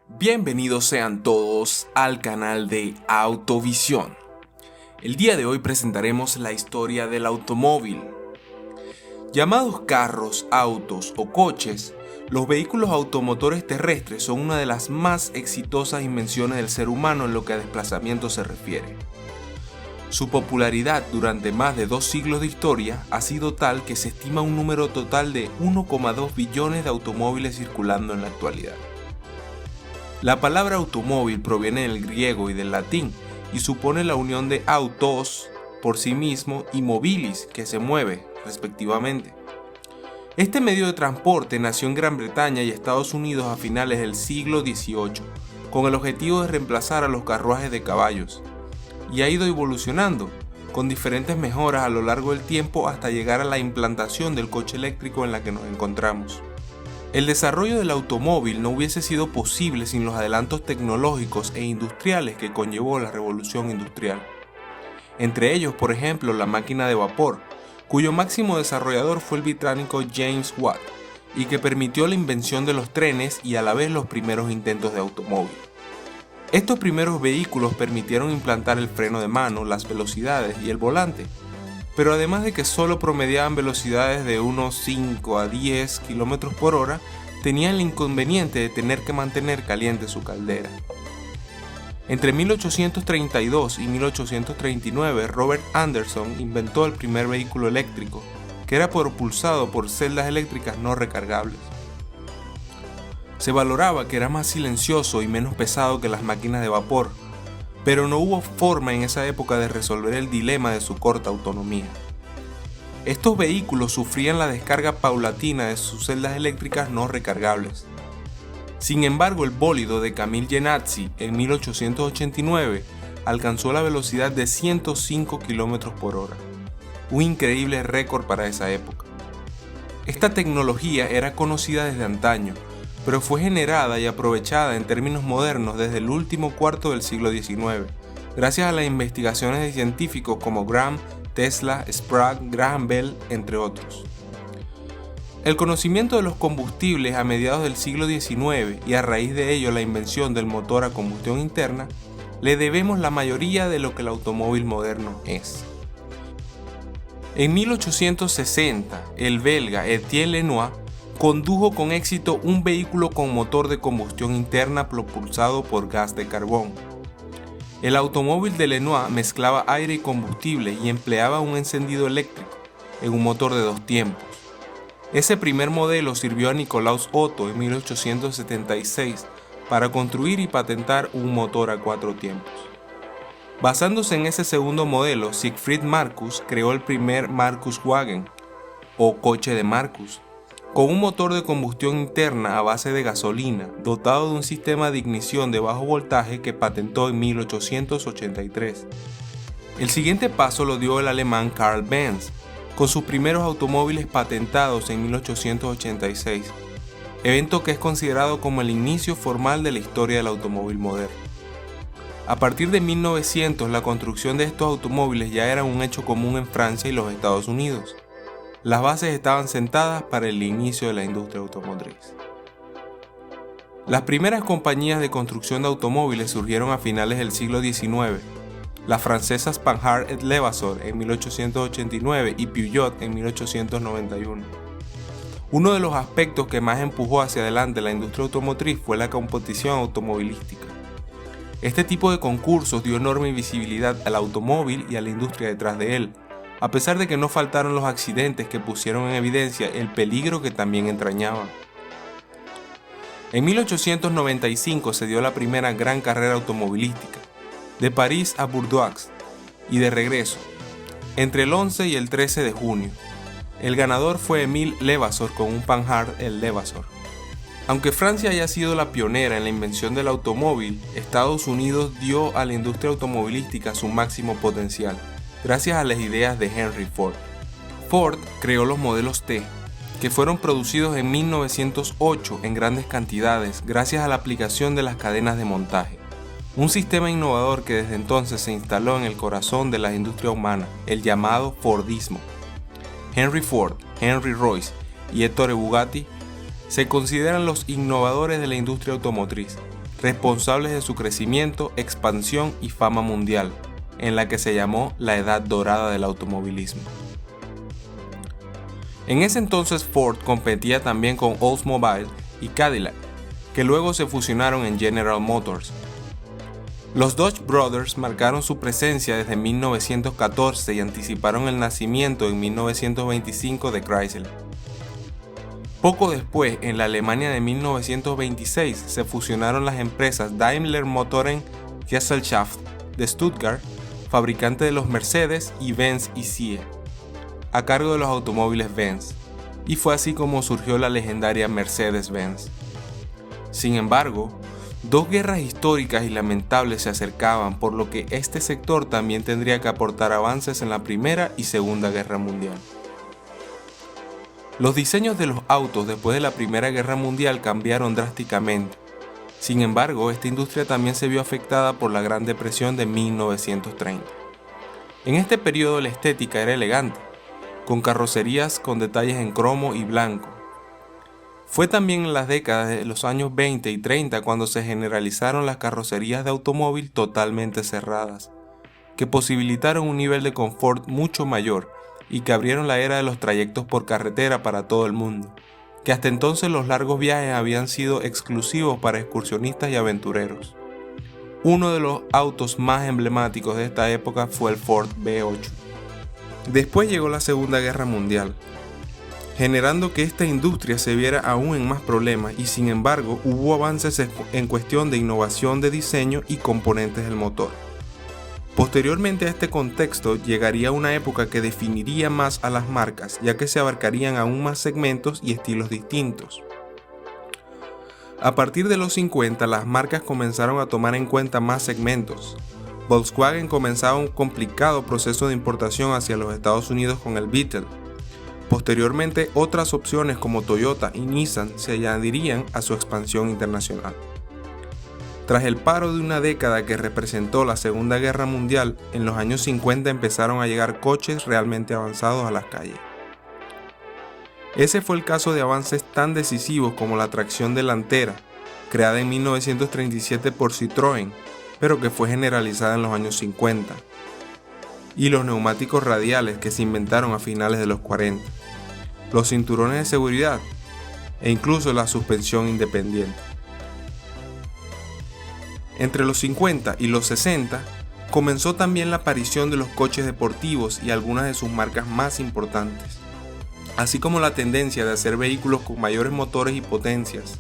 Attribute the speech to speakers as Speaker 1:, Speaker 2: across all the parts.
Speaker 1: Bienvenidos sean todos al canal de Autovisión. El día de hoy presentaremos la historia del automóvil. Llamados carros, autos o coches, los vehículos automotores terrestres son una de las más exitosas invenciones del ser humano en lo que a desplazamiento se refiere. Su popularidad durante más de 2 siglos de historia ha sido tal que se estima un número total de 1,2 billones de automóviles circulando en la actualidad. La palabra automóvil proviene del griego y del latín y supone la unión de autos, por sí mismo, y mobilis, que se mueve, respectivamente. Este medio de transporte nació en Gran Bretaña y Estados Unidos a finales del siglo XVIII, con el objetivo de reemplazar a los carruajes de caballos, y ha ido evolucionando, con diferentes mejoras a lo largo del tiempo hasta llegar a la implantación del coche eléctrico en la que nos encontramos. El desarrollo del automóvil no hubiese sido posible sin los adelantos tecnológicos e industriales que conllevó la revolución industrial. Entre ellos, por ejemplo, la máquina de vapor, cuyo máximo desarrollador fue el británico James Watt, y que permitió la invención de los trenes y a la vez los primeros intentos de automóvil. Estos primeros vehículos permitieron implantar el freno de mano, las velocidades y el volante, pero además de que solo promediaban velocidades de unos 5 a 10 km por hora, tenían el inconveniente de tener que mantener caliente su caldera. Entre 1832 y 1839, Robert Anderson inventó el primer vehículo eléctrico, que era propulsado por celdas eléctricas no recargables. Se valoraba que era más silencioso y menos pesado que las máquinas de vapor, pero no hubo forma en esa época de resolver el dilema de su corta autonomía. Estos vehículos sufrían la descarga paulatina de sus celdas eléctricas no recargables. Sin embargo, el bólido de Camille Jenatzy en 1889 alcanzó la velocidad de 105 km por hora, un increíble récord para esa época. Esta tecnología era conocida desde antaño, pero fue generada y aprovechada en términos modernos desde el último cuarto del siglo XIX, gracias a las investigaciones de científicos como Graham, Tesla, Sprague, Graham Bell, entre otros. El conocimiento de los combustibles a mediados del siglo XIX y a raíz de ello la invención del motor a combustión interna, le debemos la mayoría de lo que el automóvil moderno es. En 1860, el belga Etienne Lenoir condujo con éxito un vehículo con motor de combustión interna propulsado por gas de carbón. El automóvil de Lenoir mezclaba aire y combustible y empleaba un encendido eléctrico en un motor de 2 tiempos. Ese primer modelo sirvió a Nikolaus Otto en 1876 para construir y patentar un motor a 4 tiempos. Basándose en ese segundo modelo, Siegfried Marcus creó el primer Marcuswagen, o coche de Marcus, con un motor de combustión interna a base de gasolina, dotado de un sistema de ignición de bajo voltaje que patentó en 1883. El siguiente paso lo dio el alemán Karl Benz, con sus primeros automóviles patentados en 1886, evento que es considerado como el inicio formal de la historia del automóvil moderno. A partir de 1900, la construcción de estos automóviles ya era un hecho común en Francia y los Estados Unidos. Las bases estaban sentadas para el inicio de la industria automotriz. Las primeras compañías de construcción de automóviles surgieron a finales del siglo XIX. Las francesas Panhard et Levasseur en 1889 y Peugeot en 1891. Uno de los aspectos que más empujó hacia adelante la industria automotriz fue la competición automovilística. Este tipo de concursos dio enorme visibilidad al automóvil y a la industria detrás de él, a pesar de que no faltaron los accidentes que pusieron en evidencia el peligro que también entrañaban. En 1895 se dio la primera gran carrera automovilística, de París a Bordeaux y de regreso, entre el 11 y el 13 de junio. El ganador fue Émile Levasseur con un Panhard et Levasseur. Aunque Francia haya sido la pionera en la invención del automóvil, Estados Unidos dio a la industria automovilística su máximo potencial, gracias a las ideas de Henry Ford. Ford creó los modelos T, que fueron producidos en 1908 en grandes cantidades gracias a la aplicación de las cadenas de montaje, un sistema innovador que desde entonces se instaló en el corazón de la industria humana, el llamado Fordismo. Henry Ford, Henry Royce y Ettore Bugatti se consideran los innovadores de la industria automotriz, responsables de su crecimiento, expansión y fama mundial, en la que se llamó la Edad Dorada del automovilismo. En ese entonces Ford competía también con Oldsmobile y Cadillac, que luego se fusionaron en General Motors. Los Dodge Brothers marcaron su presencia desde 1914 y anticiparon el nacimiento en 1925 de Chrysler. Poco después, en la Alemania de 1926, se fusionaron las empresas Daimler Motoren Gesellschaft de Stuttgart, fabricante de los Mercedes, y Benz y SIE, a cargo de los automóviles Benz, y fue así como surgió la legendaria Mercedes-Benz. Sin embargo, dos guerras históricas y lamentables se acercaban, por lo que este sector también tendría que aportar avances en la Primera y Segunda Guerra Mundial. Los diseños de los autos después de la Primera Guerra Mundial cambiaron drásticamente. Sin embargo, esta industria también se vio afectada por la Gran Depresión de 1930. En este periodo la estética era elegante, con carrocerías con detalles en cromo y blanco. Fue también en las décadas de los años 20 y 30 cuando se generalizaron las carrocerías de automóvil totalmente cerradas, que posibilitaron un nivel de confort mucho mayor y que abrieron la era de los trayectos por carretera para todo el mundo, que hasta entonces los largos viajes habían sido exclusivos para excursionistas y aventureros. Uno de los autos más emblemáticos de esta época fue el Ford V8. Después llegó la Segunda Guerra Mundial, generando que esta industria se viera aún en más problemas, y sin embargo hubo avances en cuestión de innovación de diseño y componentes del motor. Posteriormente a este contexto llegaría una época que definiría más a las marcas, ya que se abarcarían aún más segmentos y estilos distintos. A partir de los 50 las marcas comenzaron a tomar en cuenta más segmentos. Volkswagen comenzaba un complicado proceso de importación hacia los Estados Unidos con el Beetle. Posteriormente, otras opciones como Toyota y Nissan se añadirían a su expansión internacional. Tras el paro de una década que representó la Segunda Guerra Mundial, en los años 50 empezaron a llegar coches realmente avanzados a las calles. Ese fue el caso de avances tan decisivos como la tracción delantera, creada en 1937 por Citroën, pero que fue generalizada en los años 50, y los neumáticos radiales que se inventaron a finales de los 40, los cinturones de seguridad e incluso la suspensión independiente. Entre los 50 y los 60 comenzó también la aparición de los coches deportivos y algunas de sus marcas más importantes, así como la tendencia de hacer vehículos con mayores motores y potencias.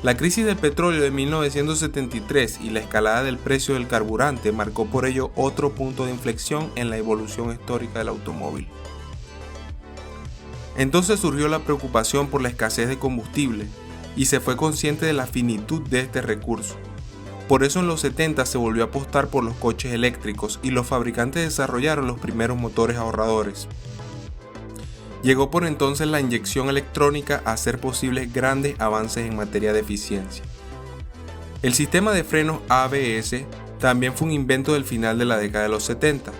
Speaker 1: La crisis del petróleo de 1973 y la escalada del precio del carburante marcó por ello otro punto de inflexión en la evolución histórica del automóvil. Entonces surgió la preocupación por la escasez de combustible y se fue consciente de la finitud de este recurso. Por eso en los 70 se volvió a apostar por los coches eléctricos y los fabricantes desarrollaron los primeros motores ahorradores. Llegó por entonces la inyección electrónica a hacer posibles grandes avances en materia de eficiencia. El sistema de frenos ABS también fue un invento del final de la década de los 70,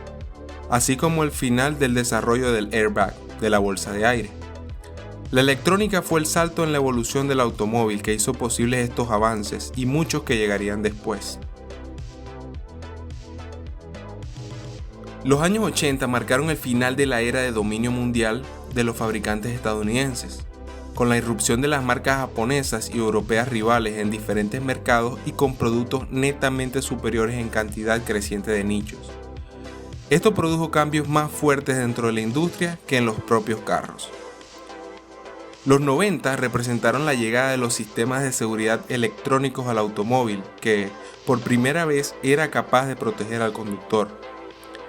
Speaker 1: así como el final del desarrollo del airbag, de la bolsa de aire. La electrónica fue el salto en la evolución del automóvil que hizo posibles estos avances y muchos que llegarían después. Los años 80 marcaron el final de la era de dominio mundial de los fabricantes estadounidenses, con la irrupción de las marcas japonesas y europeas rivales en diferentes mercados y con productos netamente superiores en cantidad creciente de nichos. Esto produjo cambios más fuertes dentro de la industria que en los propios carros. Los 90 representaron la llegada de los sistemas de seguridad electrónicos al automóvil, que, por primera vez, era capaz de proteger al conductor.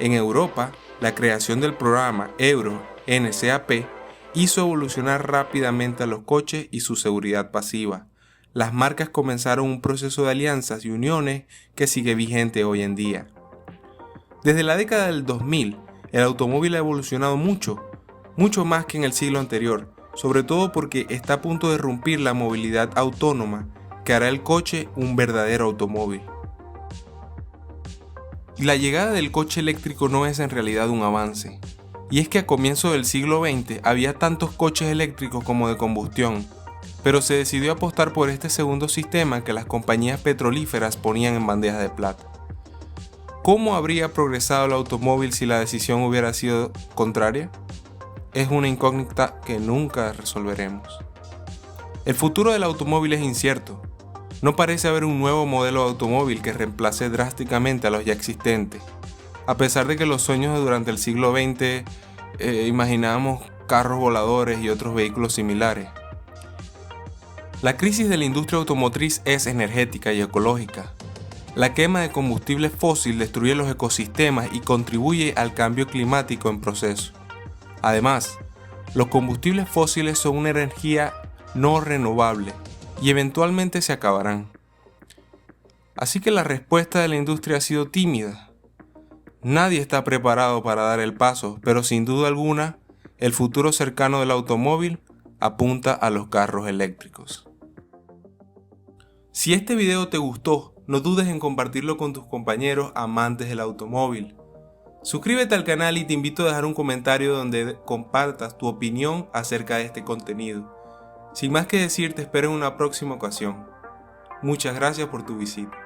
Speaker 1: En Europa, la creación del programa Euro NCAP hizo evolucionar rápidamente a los coches y su seguridad pasiva. Las marcas comenzaron un proceso de alianzas y uniones que sigue vigente hoy en día. Desde la década del 2000, el automóvil ha evolucionado mucho más que en el siglo anterior, sobre todo porque está a punto de irrumpir la movilidad autónoma que hará el coche un verdadero automóvil. Y la llegada del coche eléctrico no es en realidad un avance, y es que a comienzos del siglo XX había tantos coches eléctricos como de combustión, pero se decidió apostar por este segundo sistema que las compañías petrolíferas ponían en bandeja de plata. ¿Cómo habría progresado el automóvil si la decisión hubiera sido contraria? Es una incógnita que nunca resolveremos. El futuro del automóvil es incierto. No parece haber un nuevo modelo de automóvil que reemplace drásticamente a los ya existentes. A pesar de que los sueños durante el siglo XX imaginábamos carros voladores y otros vehículos similares. La crisis de la industria automotriz es energética y ecológica. La quema de combustible fósil destruye los ecosistemas y contribuye al cambio climático en proceso. Además, los combustibles fósiles son una energía no renovable y eventualmente se acabarán. Así que la respuesta de la industria ha sido tímida. Nadie está preparado para dar el paso, pero sin duda alguna, el futuro cercano del automóvil apunta a los carros eléctricos. Si este video te gustó, no dudes en compartirlo con tus compañeros amantes del automóvil. Suscríbete al canal y te invito a dejar un comentario donde compartas tu opinión acerca de este contenido. Sin más que decir, te espero en una próxima ocasión. Muchas gracias por tu visita.